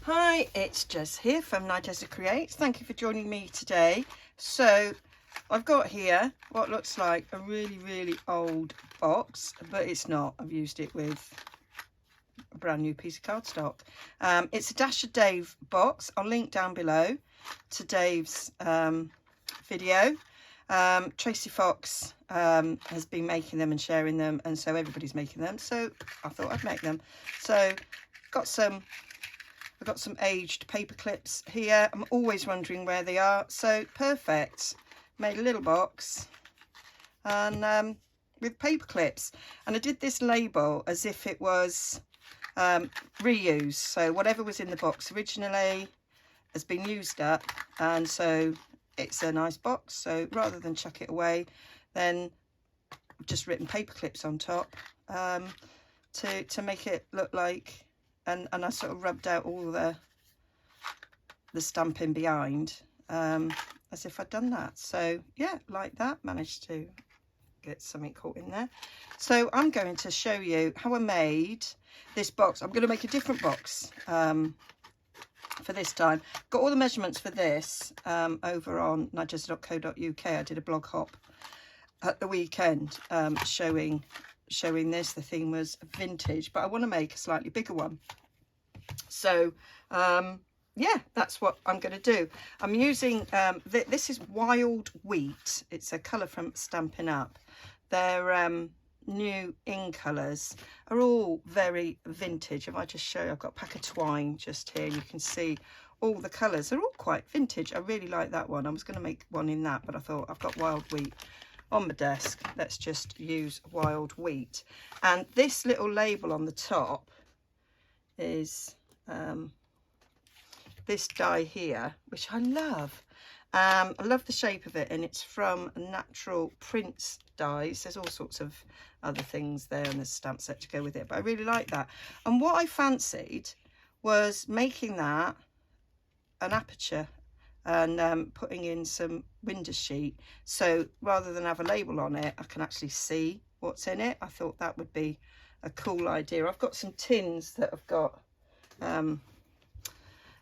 Hi, it's Jess here from Nigezza Creates. Thank you for joining me today. So I've got here what looks like a really old box, but it's not. I've used it with a brand new piece of cardstock. It's a Dash of Dave box. I'll link down below to Dave's video. Tracy Fox has been making them and sharing them, and so everybody's making them, so I thought I'd make them. So I've got some aged paper clips here. I'm always wondering where they are, so perfect. Made a little box and with paper clips, and I did this label as if it was reuse, so whatever was in the box originally has been used up, and so it's a nice box. So rather than chuck it away, then I've just written paper clips on top to make it look like, and I sort of rubbed out all the stamping behind as if I'd done that. So yeah, like that, managed to get something caught in there. So I'm going to show you how I made this box. I'm going to make a different box for this time. Got all the measurements for this over on nigezza.co.uk. I did a blog hop at the weekend showing this. The theme was vintage, but I want to make a slightly bigger one. So yeah, that's what I'm going to do. I'm using this is Wild Wheat. It's a colour from Stampin' Up. Their new in colours are all very vintage. If I just show you, I've got a pack of twine just here, and you can see all the colours are all quite vintage. I really like that one. I was going to make one in that, but I thought I've got Wild Wheat on my desk, let's just use Wild Wheat. And this little label on the top is this die here, which I love. I love the shape of it, and it's from Natural Prints dies. There's all sorts of other things there, and there's a stamp set to go with it, but I really like that. And what I fancied was making that an aperture and putting in some window sheet, so rather than have a label on it, I can actually see what's in it. I thought that would be a cool idea. I've got some tins that have got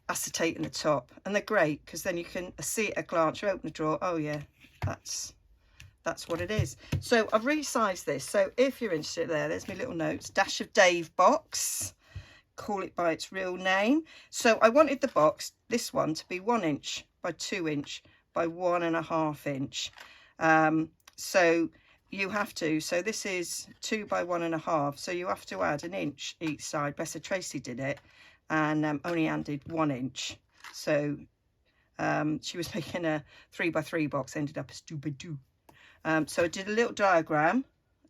acetate in the top, and they're great because then you can see at a glance. You open the drawer, oh yeah, that's what it is. So I've resized this, so if you're interested, there's my little notes, Dash of Dave box, call it by its real name. So I wanted the box, this one, to be 1 inch by 2 inch by 1.5 inch. So you have to, so this is 2 by 1.5, so you have to add 1 inch each side. Bessie Tracy did it, and only Anne did 1 inch. So she was making a 3 by 3 box, ended up as 2 by 2. So I did a little diagram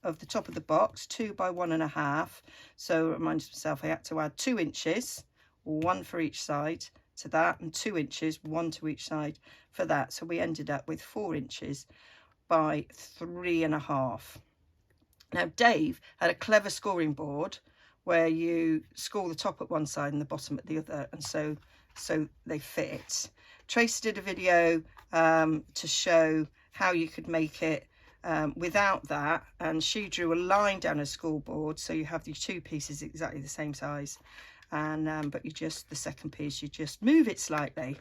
of the top of the box, 2 by 1.5. So I reminded myself I had to add 2 inches, 1 for each side to that, and 2 inches, 1 to each side for that. So we ended up with 4 inches by 3.5. Now Dave had a clever scoring board where you score the top at one side and the bottom at the other, and so they fit. Tracy did a video to show how you could make it without that, and she drew a line down a school board, so you have these two pieces exactly the same size, and but you just, the second piece, you just move it slightly.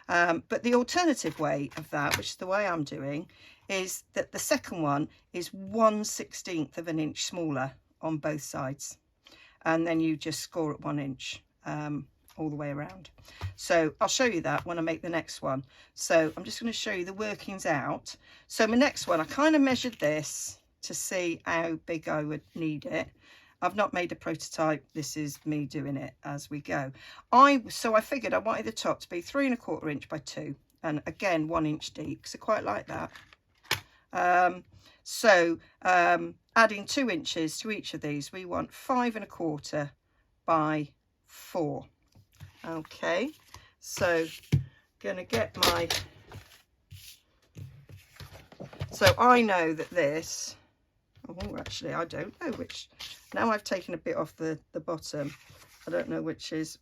But the alternative way of that, which is the way I'm doing, is that the second one is 1/16 of an inch smaller on both sides, and then you just score at 1 inch all the way around. So I'll show you that when I make the next one. So I'm just going to show you the workings out. So my next one, I kind of measured this to see how big I would need it. I've not made a prototype. This is me doing it as we go. So I figured I wanted the top to be 3.25 inch by 2, and again 1 inch deep, because I quite like that. Adding 2 inches to each of these, we want 5.25 by 4. Okay, so gonna get my, so I know that this, oh actually I don't know which, now I've taken a bit off the bottom, I don't know which is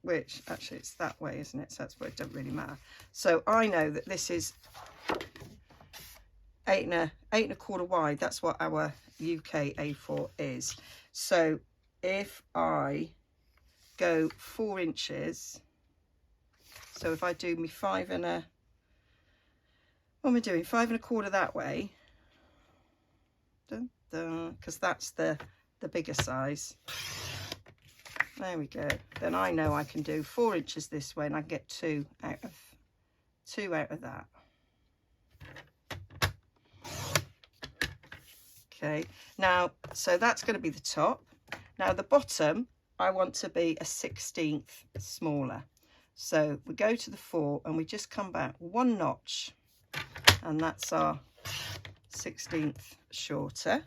which. Actually it's that way, isn't it? So that's why it doesn't really matter. So I know that this is 8.25 wide. That's what our UK A4 is. So if I go 4 inches. So if I do me 5 and a, what am I doing, 5 1/4 that way, because that's the bigger size. There we go. Then I know I can do 4 inches this way, and I get 2 out of that. Okay, now so that's going to be the top. Now the bottom I want to be a 1/16 smaller. So we go to the 4 and we just come back 1 notch, and that's our 1/16 shorter.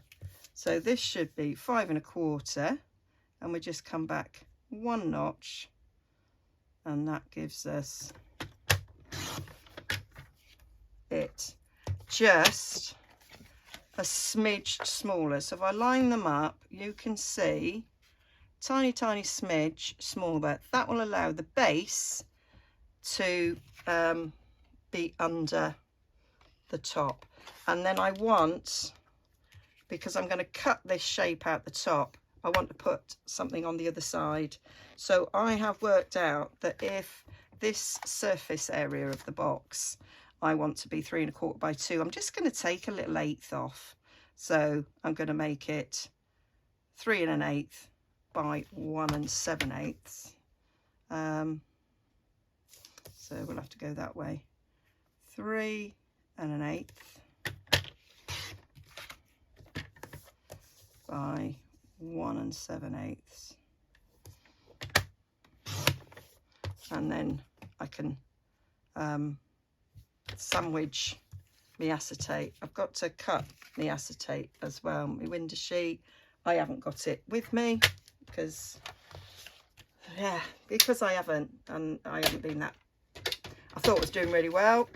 So this should be 5 1/4, and we just come back 1 notch, and that gives us it just a smidge smaller. So if I line them up, you can see tiny smidge smaller. That will allow the base to be under the top. And then I want, because I'm going to cut this shape out the top, I want to put something on the other side. So I have worked out that if this surface area of the box I want to be 3 1/4 by 2, I'm just going to take a little 1/8 off. So I'm going to make it 3 1/8 by 1 7/8. So we'll have to go that way. 3 1/8 by 1 7/8. And then I can sandwich my acetate. I've got to cut my acetate as well. My window sheet, I haven't got it with me because I haven't been that, I thought it was doing really well,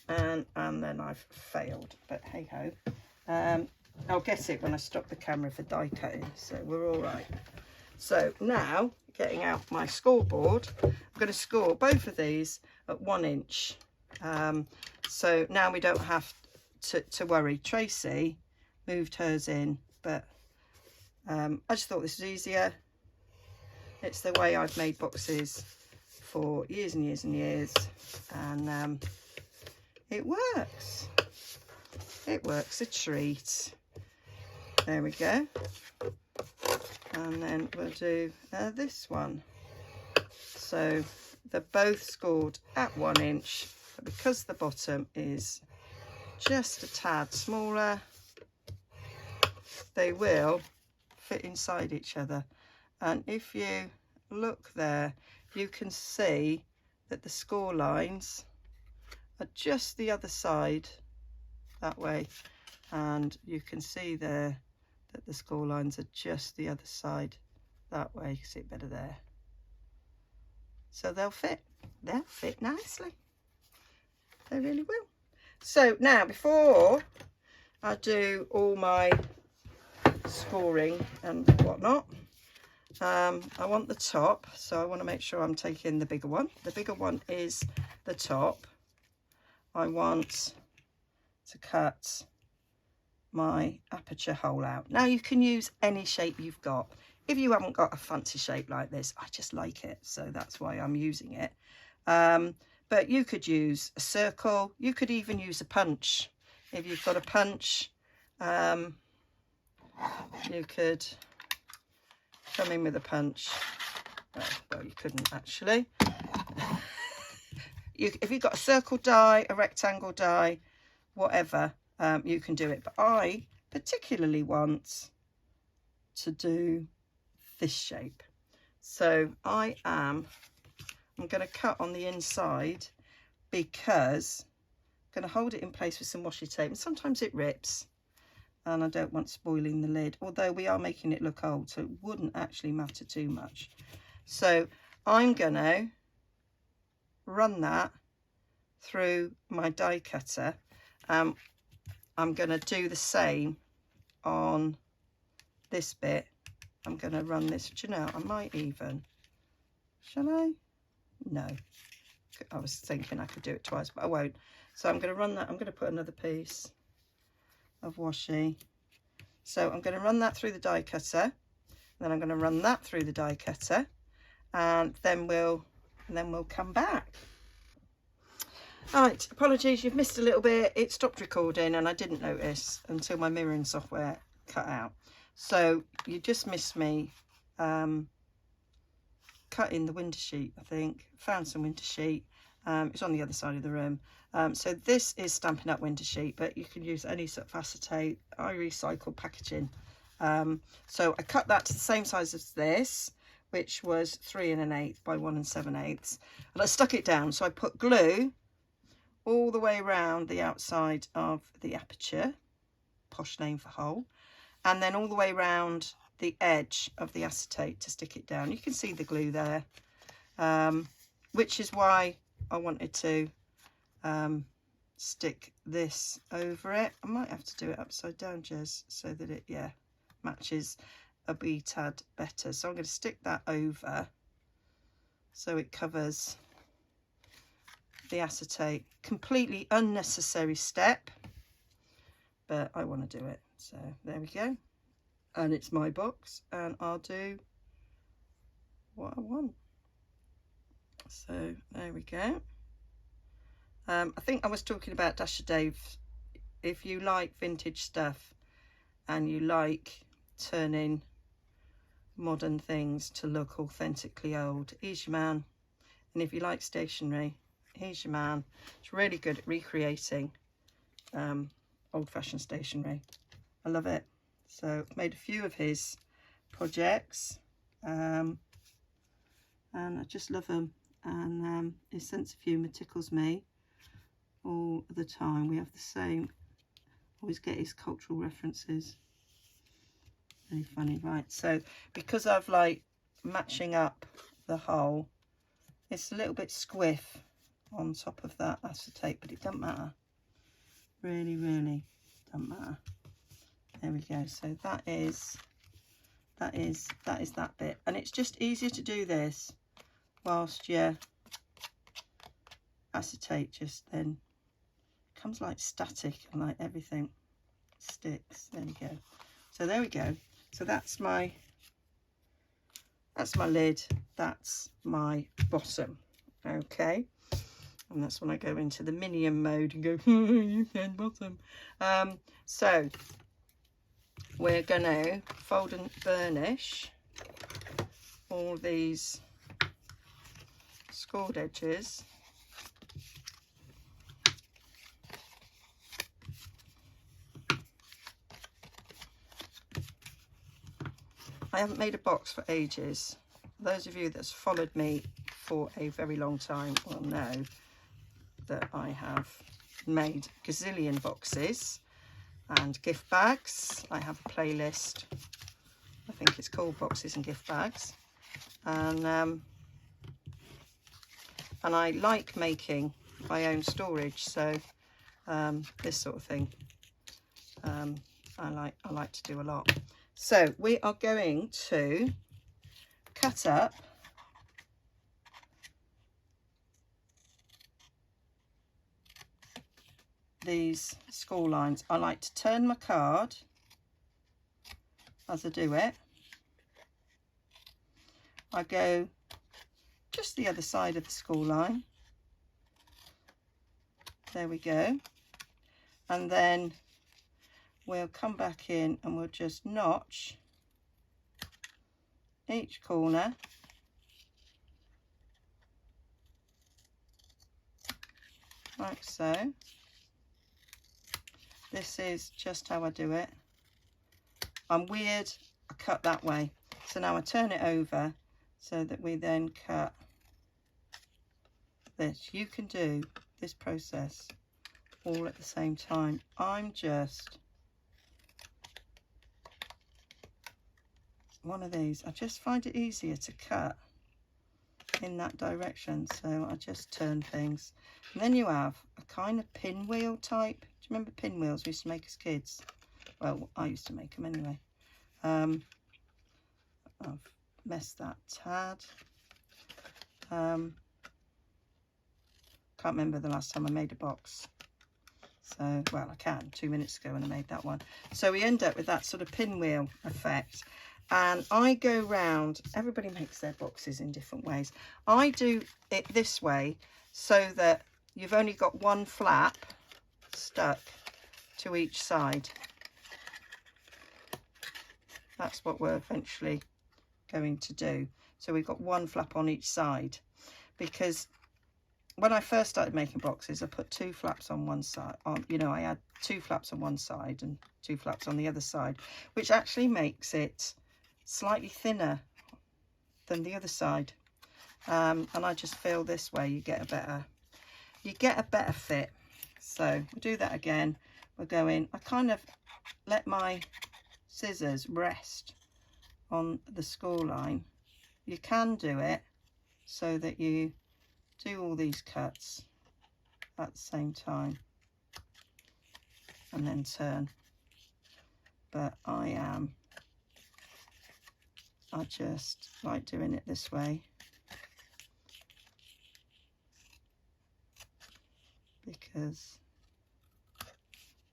and then I've failed, but hey ho. I'll get it when I stop the camera for die cutting, so we're all right. So now, getting out my scoreboard, I'm going to score both of these at 1 inch. So now we don't have to worry. Tracy moved hers in, but I just thought this was easier. It's the way I've made boxes for years and years and years, and it works. It works a treat. There we go. And then we'll do this one. So they're both scored at 1 inch, but because the bottom is just a tad smaller, they will fit inside each other. And if you look there, you can see that the score lines are just the other side that way, and you can see there that the score lines are just the other side that way. You can see it better there. So they'll fit nicely. They really will. So now, before I do all my scoring and whatnot, I want the top, so I want to make sure I'm taking the bigger one. The bigger one is the top. I want to cut my aperture hole out. Now you can use any shape you've got. If you haven't got a fancy shape like this, I just like it, so that's why I'm using it. But you could use a circle, you could even use a punch. If you've got a punch, you could come in with a punch. Well, you couldn't actually. If you've got a circle die, a rectangle die, whatever, you can do it. But I particularly want to do this shape. So I'm going to cut on the inside, because I'm going to hold it in place with some washi tape, and sometimes it rips, and I don't want spoiling the lid, although we are making it look old, so it wouldn't actually matter too much. So I'm going to run that through my die cutter. I'm going to do the same on this bit. I'm going to run this, do you know, I might even, shall I? No, I was thinking I could do it twice, but I won't. So I'm going to run that, I'm going to put another piece of washi. So I'm going to run that through the die cutter, then I'm going to run that through the die cutter, and then we'll come back. Right, apologies, you've missed a little bit. It stopped recording and I didn't notice until my mirroring software cut out. So you just missed me cutting the window sheet, I think. Found some window sheet. It's on the other side of the room. So this is Stampin' Up! Window sheet, but you can use any sort of acetate. I recycle packaging. So I cut that to the same size as this, which was 3 1/8 by 1 7/8. And I stuck it down. So I put glue all the way around the outside of the aperture, posh name for hole, and then all the way around the edge of the acetate to stick it down. You can see the glue there, which is why I wanted to stick this over it. I might have to do it upside down, Jez, so that it, yeah, matches a wee tad better. So I'm going to stick that over so it covers the acetate. Completely unnecessary step, but I want to do it. So there we go. And it's my box and I'll do what I want. So there we go. I think I was talking about Dasher Dave. If you like vintage stuff and you like turning modern things to look authentically old, he's your man. And if you like stationery, he's your man. It's really good at recreating old-fashioned stationery. I love it. So I've made a few of his projects and I just love them, and his sense of humour tickles me all the time. We have the same, always get his cultural references. Very funny. Right, so because I've like matching up the hole, it's a little bit squiff on top of that acetate, but it doesn't matter. Really doesn't matter. There we go. So that is that bit, and it's just easier to do this whilst your acetate just then comes like static and like everything sticks. There we go. So there we go. So that's my lid, that's my bottom. Okay, and that's when I go into the minion mode and go you can bottom. So we're gonna fold and burnish all these scored edges. I haven't made a box for ages. Those of you that's followed me for a very long time will know that I have made gazillion boxes and gift bags. I have a playlist, I think it's called Boxes and Gift Bags, and I like making my own storage, so this sort of thing I like to do a lot. So we are going to cut up these score lines. I like to turn my card as I do it. I go just the other side of the score line. There we go. And then we'll come back in and we'll just notch each corner like so. This is just how I do it. I'm weird, I cut that way. So now I turn it over so that we then cut this. You can do this process all at the same time. I'm just one of these. I just find it easier to cut in that direction, so I just turn things. And then you have a kind of pinwheel type. Do you remember pinwheels we used to make as kids? Well, I used to make them anyway. I've messed that tad. Can't remember the last time I made a box. So, well, I can, 2 minutes ago when I made that one. So we end up with that sort of pinwheel effect. And I go round, everybody makes their boxes in different ways. I do it this way so that you've only got one flap stuck to each side. That's what we're eventually going to do. So we've got one flap on each side, because when I first started making boxes, I put 2 flaps on one side. I had 2 flaps on one side and 2 flaps on the other side, which actually makes it slightly thinner than the other side. And I just feel this way you get a better fit. So we'll do that again. We're going, I kind of let my scissors rest on the score line. You can do it so that you do all these cuts at the same time and then turn, but I just like doing it this way because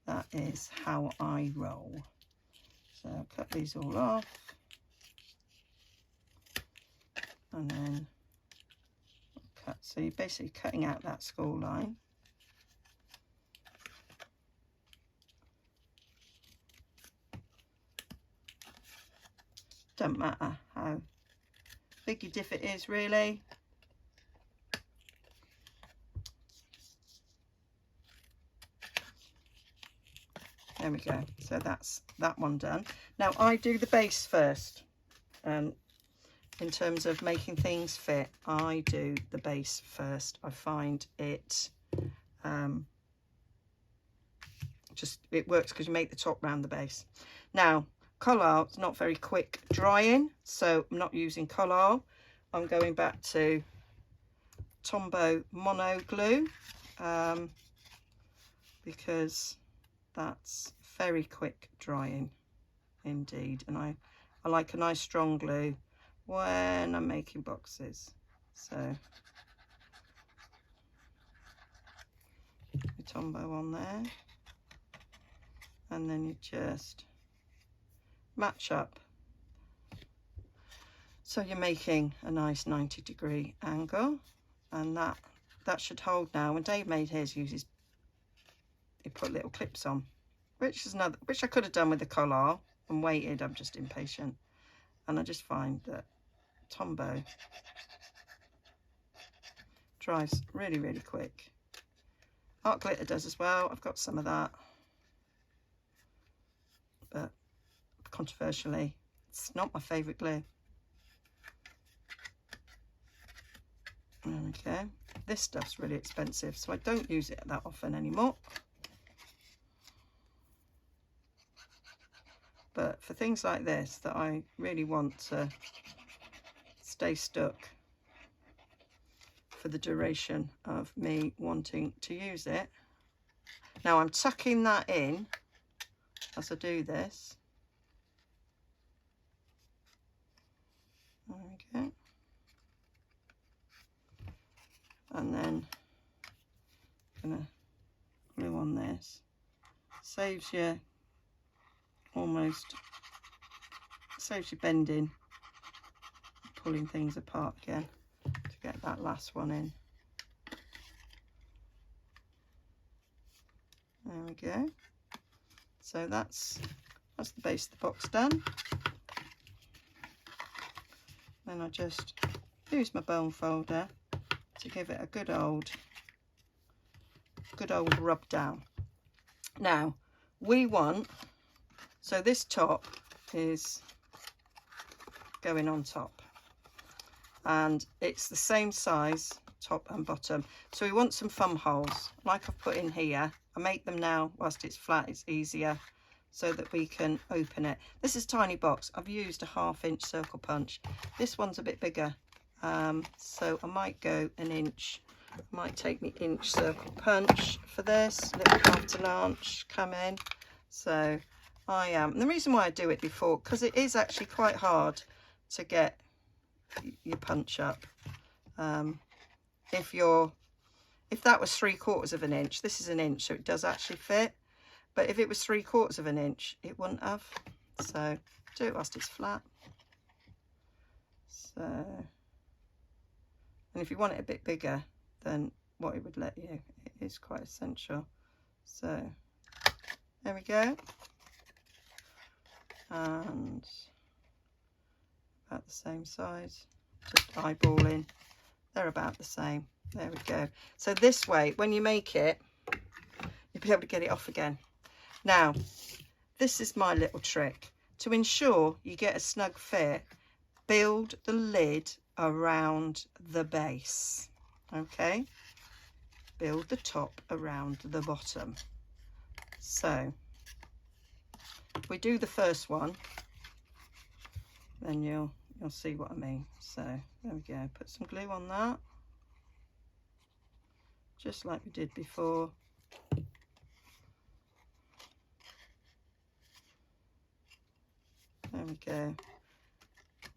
that is how I roll. So I'll cut these all off, and then cut. So you're basically cutting out that score line. Doesn't matter how big your divot is, really. There we go. So that's that one done. Now I do the base first. In terms of making things fit, I do the base first. I find it it works because you make the top round the base. Now Collard is not very quick drying, so I'm not using Collard. I'm going back to Tombow Mono Glue because that's very quick drying indeed, and I like a nice strong glue when I'm making boxes. So your Tombow on there, and then you just match up so you're making a nice 90-degree angle, and that should hold. Now when Dave made his, he put little clips on, which I could have done with the Collard and waited. I'm just impatient, and I just find that Tombow dries really, really quick. Art glitter does as well. I've got some of that, but controversially, it's not my favourite glue. There we go. This stuff's really expensive, so I don't use it that often anymore. But for things like this that I really want to stay stuck for the duration of me wanting to use it. Now I'm tucking that in as I do this. There we go. And then I'm gonna glue on this. Saves you bending, pulling things apart again to get that last one in. There we go. So that's the base of the box done. Then I just use my bone folder to give it a good old rub down. Now so this top is going on top, and it's the same size top and bottom, so we want some thumb holes like I've put in here. I make them now whilst it's flat, it's easier, so that we can open it. This is a tiny box. I've used a 1/2 inch circle punch. This one's a bit bigger, so I might go an inch. It might take me inch circle punch for this little carte blanche come in. So and the reason why I do it before, because it is actually quite hard to get your punch up. If that was 3/4 of an inch, this is an inch, so it does actually fit. But if it was 3/4 of an inch, it wouldn't have. So do it whilst it's flat. So, and if you want it a bit bigger than what it would let you, it is quite essential. So there we go. And about the same size, just eyeballing, they're about the same. There we go. So this way, when you make it, you'll be able to get it off again. Now, this is my little trick. To ensure you get a snug fit, build the lid around the base, okay? Build the top around the bottom. So, if we do the first one, then you'll see what I mean. So, there we go. Put some glue on that, just like we did before. There we go.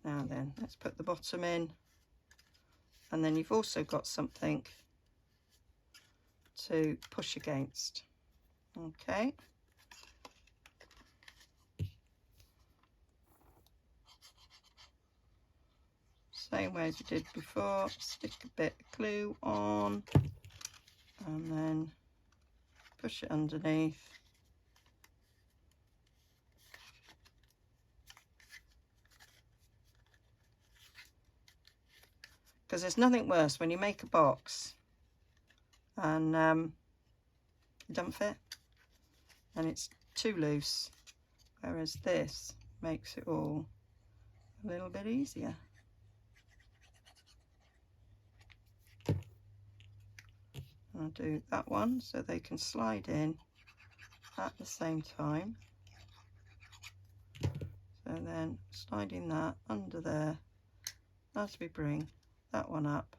Now then, let's put the bottom in, and then you've also got something to push against. Okay. Same way as we did before, stick a bit of glue on and then push it underneath. Because there's nothing worse when you make a box and it doesn't fit and it's too loose, whereas this makes it all a little bit easier. I'll do that one so they can slide in at the same time. So then sliding that under there as we bring that one up,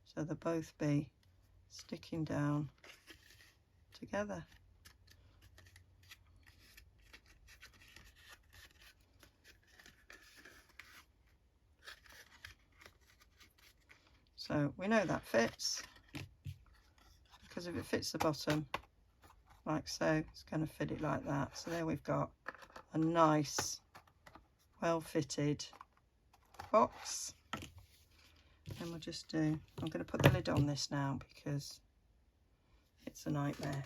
so they'll both be sticking down together. So we know that fits, because if it fits the bottom like so, it's going to fit it like that. So there we've got a nice, well-fitted box. And we'll just do, I'm going to put the lid on this now because it's a nightmare.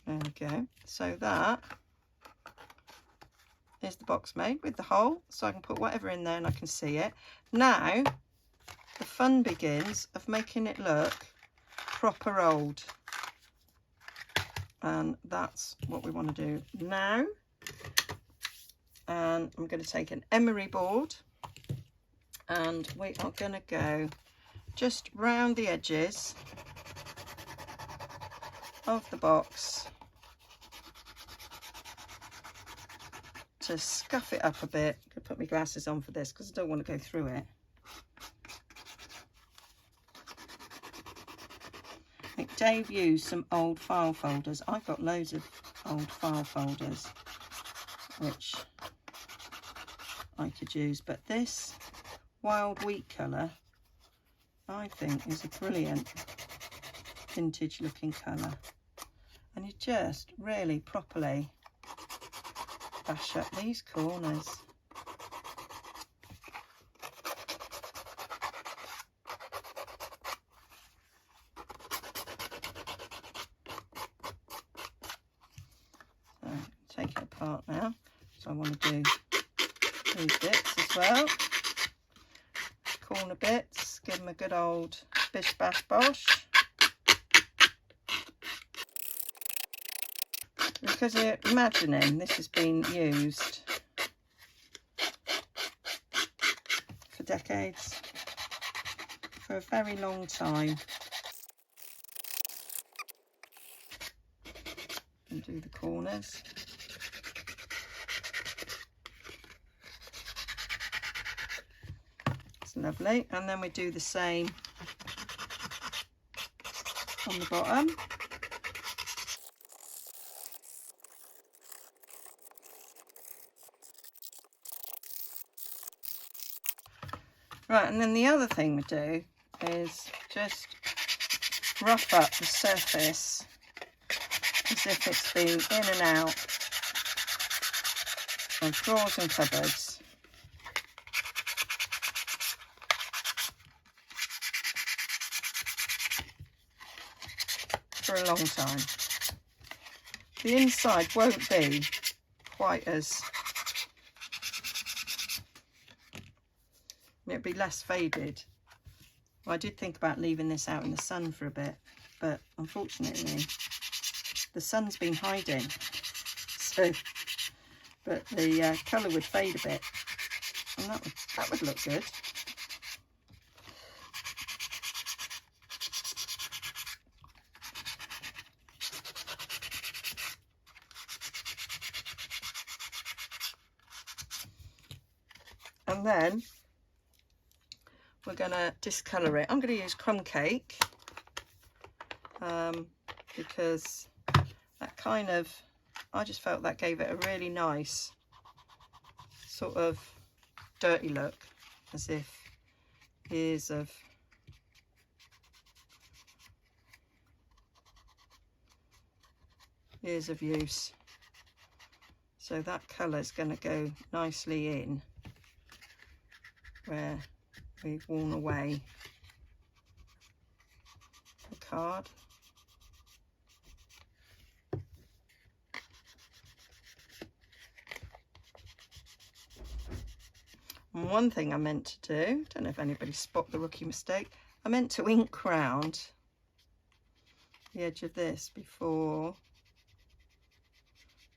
There we go. So that is the box made with the hole, so I can put whatever in there and I can see it. Now the fun begins of making it look proper old, and that's what we want to do now. And I'm going to take an emery board and we are going to go just round the edges of the box to scuff it up a bit. I'm going to put my glasses on for this because I don't want to go through it. I think Dave used some old file folders. I've got loads of old file folders which I could use, but this wild wheat colour I think is a brilliant vintage looking colour, and you just really properly bash up these corners. So take it apart now, so I want to do these bits as well, corner bits, give them a good old bish bash bosh, because you're imagining this has been used for decades, for a very long time. And do the corners. It's lovely. And then we do the same on the bottom. Right, and then the other thing we do is just rough up the surface as if it's been in and out of drawers and cupboards. For a long time. The inside won't be quite as, it'll be less faded. I did think about leaving this out in the sun for a bit, but unfortunately the sun's been hiding, so, but the colour would fade a bit, and that would look good. And then we're going to discolour it. I'm going to use crumb cake because that kind of, I just felt that gave it a really nice sort of dirty look, as if years of use. So that colour is going to go nicely in where we've worn away the card. And one thing I meant to do, don't know if anybody spot the rookie mistake, I meant to ink round the edge of this before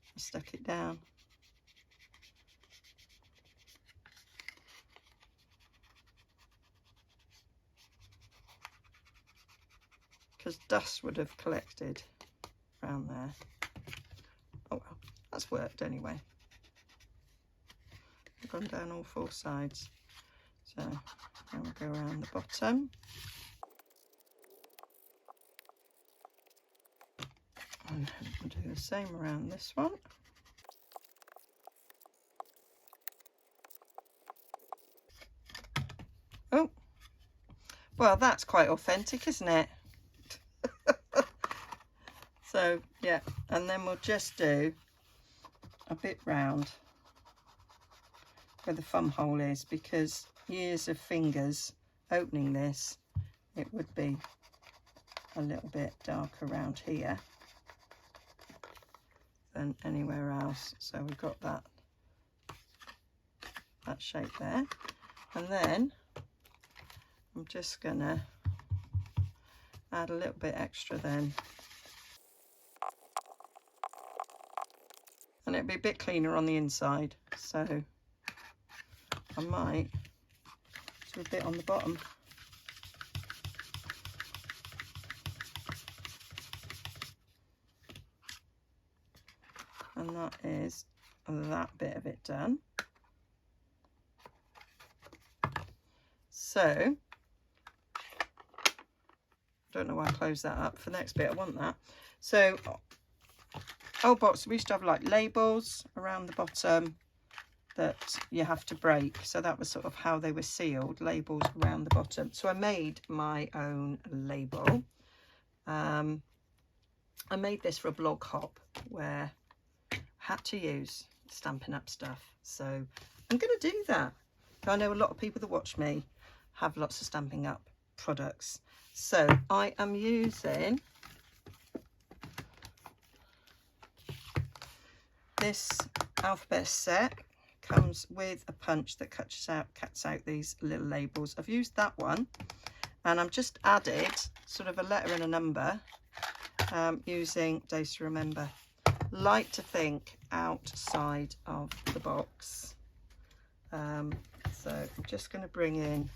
I stuck it down. Because dust would have collected around there. Oh well, that's worked anyway. I've gone down all four sides. So now we'll go around the bottom. And we'll do the same around this one. Oh, well, that's quite authentic, isn't it? So yeah, and then we'll just do a bit round where the thumb hole is, because years of fingers opening this, it would be a little bit darker around here than anywhere else. So we've got that shape there, and then I'm just gonna add a little bit extra then. And it'll be a bit cleaner on the inside, so I might do a bit on the bottom. And that is that bit of it done. So, don't know why I closed that up. For the next bit, I want that. So, old box, we used to have like labels around the bottom that you have to break. So that was sort of how they were sealed, labels around the bottom. So I made my own label. I made this for a blog hop where I had to use Stampin' Up stuff. So I'm going to do that. I know a lot of people that watch me have lots of Stampin' Up products. So I am using this alphabet set. Comes with a punch that cuts out these little labels. I've used that one, and I'm just added sort of a letter and a number using Days to Remember. Like to think outside of the box. So I'm just going to bring in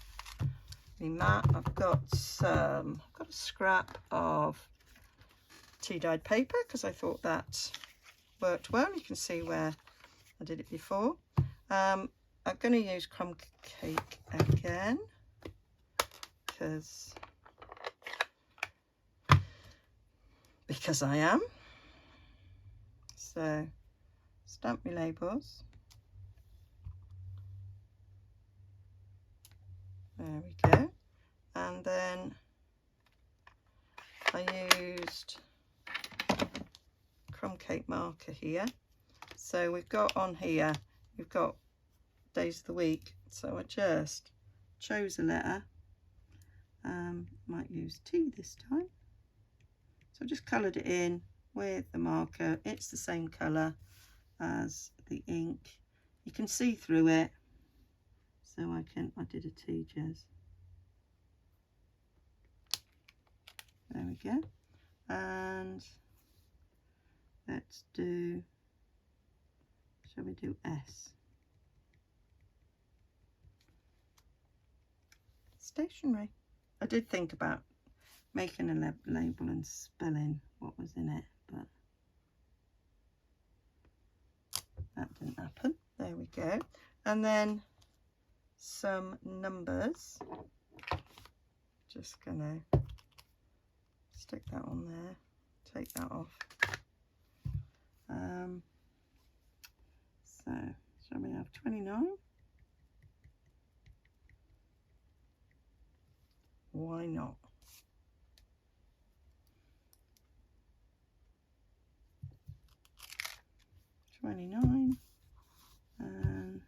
the mat. I've got a scrap of tea dyed paper because I thought that worked well. You can see where I did it before. I'm going to use crumb cake again because I am. So stamp my labels. There we go. And then I used crumb cake marker here. So we've got on here, we've got days of the week. So I just chose a letter. Might use T this time. So I just coloured it in with the marker. It's the same colour as the ink. You can see through it. So I did a T, Jez. There we go. And let's do, shall we do S? Stationery. I did think about making a label and spelling what was in it, but that didn't happen. There we go. And then some numbers. Just gonna stick that on there, take that off. So shall we have 29? Why not? $29. And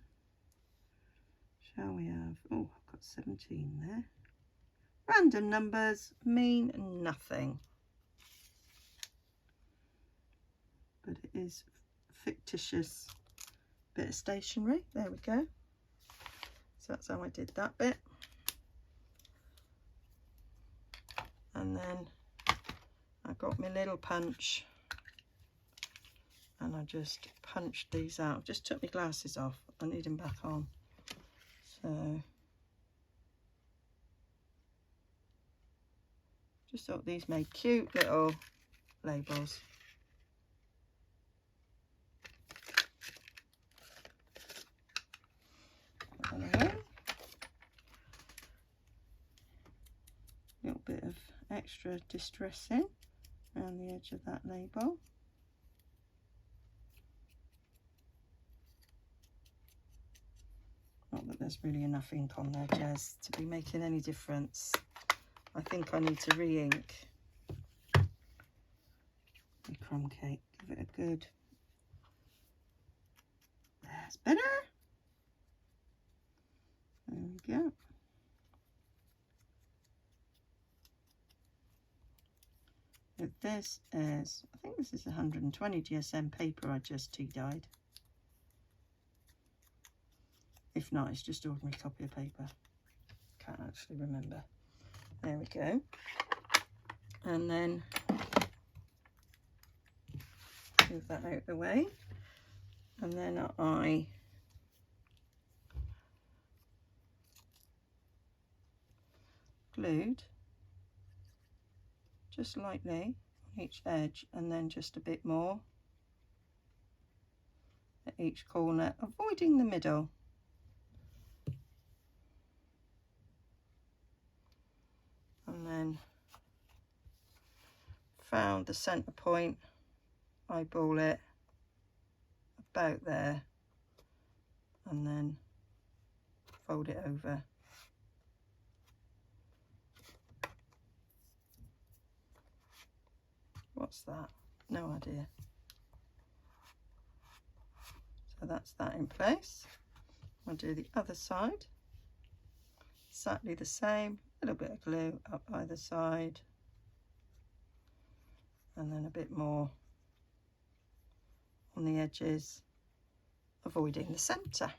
shall we have, oh, I've got 17 there. Random numbers mean nothing, but it is fictitious bit of stationery. There we go. So that's how I did that bit. And then I got my little punch and I just punched these out. Just took my glasses off. I need them back on. So just thought these made cute little labels. Little bit of extra distressing around the edge of that label. Not that there's really enough ink on there, Jez, to be making any difference. I think I need to re-ink the crumb cake. Give it a good, that's better. There we go. This is, I think this is 120 GSM paper I just tea dyed. If not, it's just ordinary copy of paper. Can't actually remember. There we go. And then move that out of the way. And then I glued just lightly on each edge, and then just a bit more at each corner, avoiding the middle. And then found the center point, eyeball it about there, and then fold it over. What's that? No idea. So that's that in place. I'll do the other side. Exactly the same. A little bit of glue up either side. And then a bit more on the edges, avoiding the centre.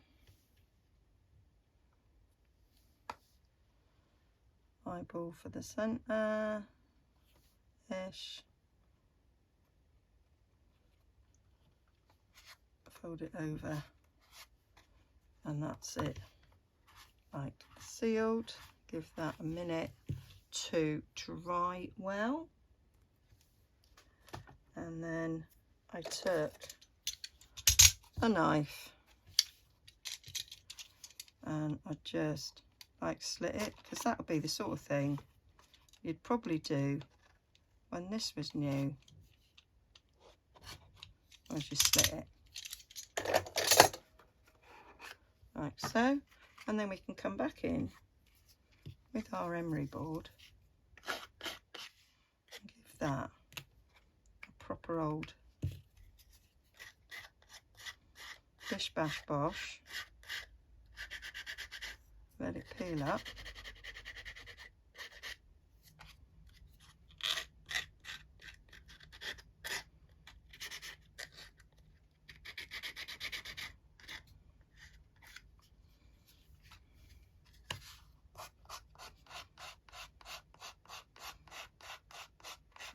Eyeball for the centre-ish. Fold it over, and that's it, like sealed. Give that a minute to dry well, and then I took a knife and I just like slit it, because that would be the sort of thing you'd probably do when this was new, as you slit it like so. And then we can come back in with our emery board and give that a proper old bish bash bosh. Let it peel up.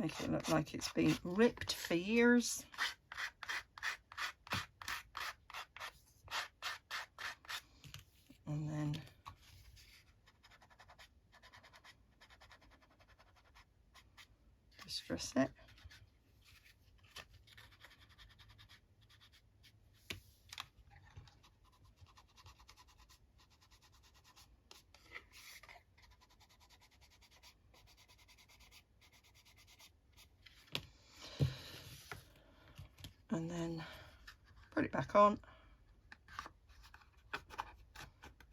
Make it look like it's been ripped for years. And then just press it. And then put it back on,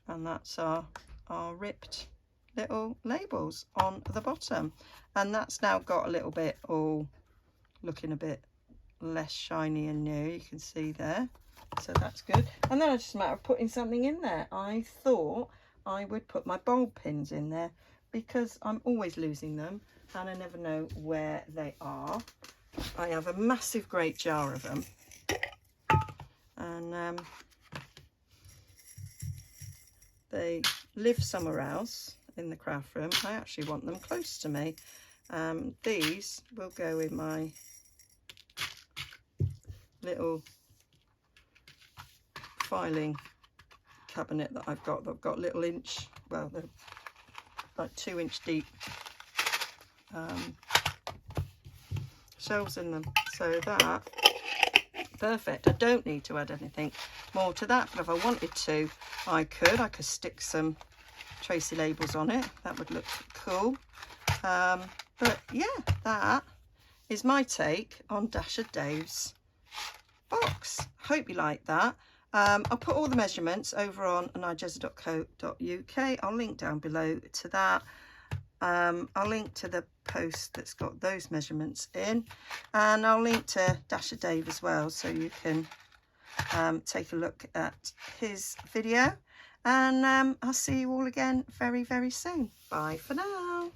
and that's our ripped little labels on the bottom. And that's now got a little bit all looking a bit less shiny and new, you can see there, so that's good. And then it's just a matter of putting something in there. I thought I would put my bulb pins in there because I'm always losing them and I never know where they are. I have a massive great jar of them, and they live somewhere else in the craft room. I actually want them close to me. These will go in my little filing cabinet that I've got. They've got little inch, well, they're like 2 inch deep shelves in them, so that perfect. I don't need to add anything more to that, but if I wanted to, I could stick some Tracy labels on it. That would look cool. But yeah, that is my take on Dasher Dave's box. Hope you like that. I'll put all the measurements over on nigezza.co.uk. I'll link down below to that. I'll link to the post that's got those measurements in, and I'll link to Dasher Dave as well, so you can take a look at his video. And I'll see you all again very, very soon. Bye for now.